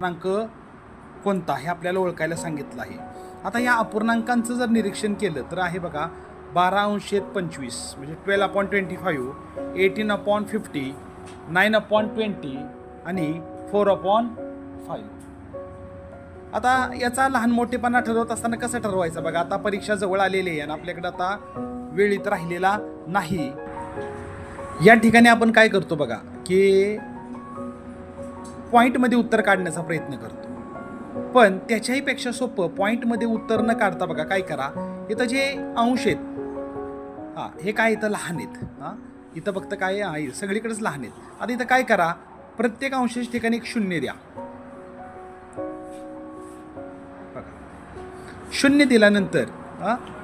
पूर्णांक कोणता हे आपल्याला ओळखायला सांगितलं आहे. आता या अपूर्णांकांचं जर निरीक्षण केलं तर आहे बघा 12/25 म्हणजे 12/25, 18/50, 9/20 आणि 4/5. आता याचा लहान मोठेपणा ठरवत असताना कसं ठरवायचं बघा. आता परीक्षा जवळ आलेली आहे आणि आपल्याकडे आता वेळीत राहिलेला नाही. या ठिकाणी आपण काय करतो बघा की पॉईंटमध्ये उत्तर काढण्याचा प्रयत्न करतो, पण त्याच्याही पेक्षा सोपं पॉईंटमध्ये उत्तर न काढता बघा काय करा. इथं जे अंश आहेत हे काय इथं लहान आहेत. इथं फक्त काय आहे सगळीकडेच लहान आहेत. आता इथं काय करा, प्रत्येक अंशाच्या ठिकाणी एक शून्य द्या. बघा शून्य दिल्यानंतर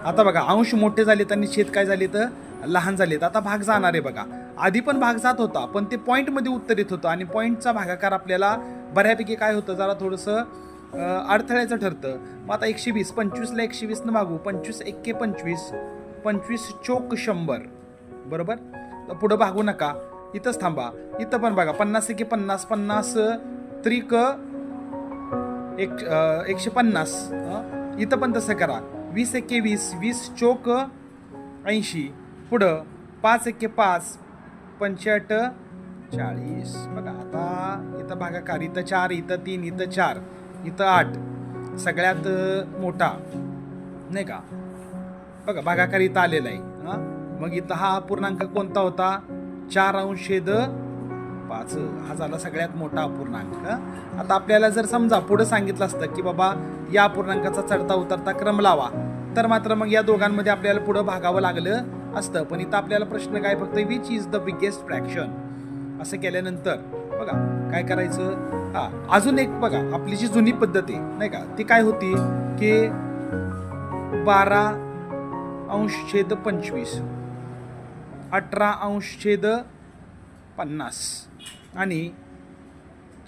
आता बघा अंश मोठे झालेत आणि छेद काय झाले तर लहान झालेत. आता भाग जाणार आहे बघा. आधी पण भाग जात होता पण ते पॉईंटमध्ये उत्तर येत होतं आणि पॉईंटचा भागाकार आपल्याला बऱ्यापैकी काय होतं जरा थोडंसं अडथळ्याचं ठरतं. मग आता 120 25ला 120 भागू. 25 एक्के 25, 25 चोक 100 बरोबर. पुढं भागू नका, इथंच थांबा. इथं पण बघा 50 एक्के 50, 50 त्रिक 150. इथं पण तसं करा. 20 एक्के 20, 20 चोक 80. पुढं 5 एक्के 5, 85 40. बघा आता इथं भागाकार. इथं 4, इथं 3, इथं 4, इथं 8. सगळ्यात मोठा नाही का. बघा भागाकार इथं आलेला आहे. मग इथं हा पूर्णांक कोणता होता 4/5. हा झाला सगळ्यात मोठा अपूर्णांक. आता आपल्याला जर समजा पुढे सांगितलं असतं की बाबा या अपूर्णांकाचा चढता उतरता क्रम लावा, तर मात्र मग या दोघांमध्ये आपल्याला पुढे भागावं लागलं असतं. पण इथं आपल्याला प्रश्न काय फक्त which is the biggest fraction असं केल्यानंतर बघा काय करायचं. अजून एक बघा आपली जी जुनी पद्धत आहे नाही का, ती काय होती की 12/25, 18/50 आणि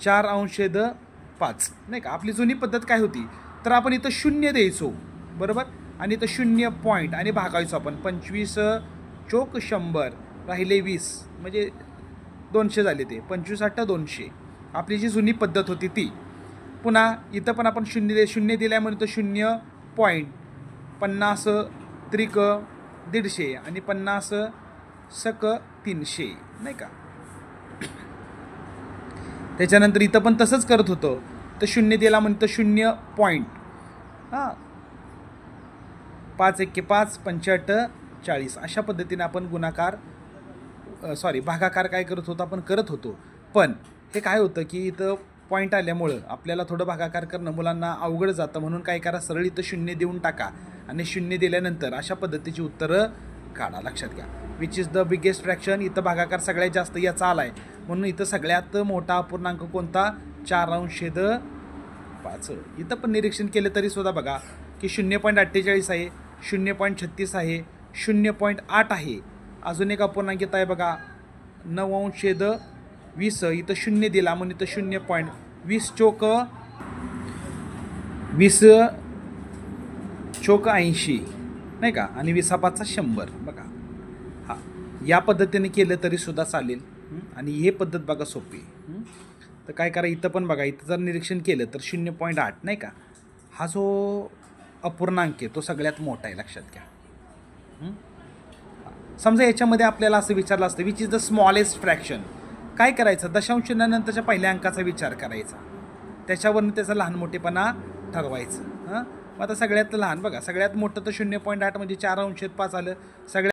4/5 नाही का. आपली जुनी पद्धत काय होती तर आपण इथं शून्य द्यायचो बरोबर आणि इथं 0 पॉईंट आणि भागायचो आपण. 25 चोक 100 राहिले 20 म्हणजे 200 झाले. ते 25 8 200 आपली जी जुनी पद्धत होती ती. पुन्हा इथं पण आपण शून्य दिल्यामुळे तो 0 पॉईंट 50 त्रिक 150 आणि 50 सक 300 नाही का. त्याच्यानंतर इथं पण तसंच करत होतं. तर 0 दिला म्हणजे 0 पॉईंट 5 एक्के 5, 85 40 अशा पद्धतीने आपण भागाकार काय करत होतो आपण करत होतो. पण हे काय होतं की इथं पॉईंट आल्यामुळं आपल्याला थोडं भागाकार करणं मुलांना अवघड जातं. म्हणून काय करा, सरळ इथं 0 देऊन टाका आणि 0 दिल्यानंतर अशा पद्धतीची उत्तरं काढा. लक्षात घ्या which is the biggest fraction. इथं भागाकार सगळ्यात जास्त याचा आला आहे म्हणून इथं सगळ्यात मोठा अपूर्णांक कोणता 4/5. इथं पण निरीक्षण केलं तरी सुद्धा बघा की 0.48 आहे, 0.36 आहे, 0.8 आहे. अजून एक अपूर्णांक येत आहे बघा 9/20. इथं 0 दिला म्हणून इथं 0.20 चोक 20 चोक 80 नाही का आणि 20/5 100. बघा या पद्धतीने केलं तरी सुद्धा चालेल. आणि हे पद्धत बघा सोपी. तर काय करा इथं पण बघा, इथं जर निरीक्षण केलं तर 0.8 नाही का हा जो अपूर्णांक आहे तो सगळ्यात मोठा आहे. लक्षात घ्या. समजा याच्यामध्ये आपल्याला असं विचारलं असतं which is the smallest fraction. काय करायचं, दशांश चिन्हानंतरच्या पहिल्या अंकाचा विचार करायचा, त्याच्यावरून त्याचा लहान मोठेपणा ठरवायचं. मग आता सगळ्यात लहान बघा, सगळ्यात मोठं तर 0.8 म्हणजे 4/5 आलं. सगळ्यात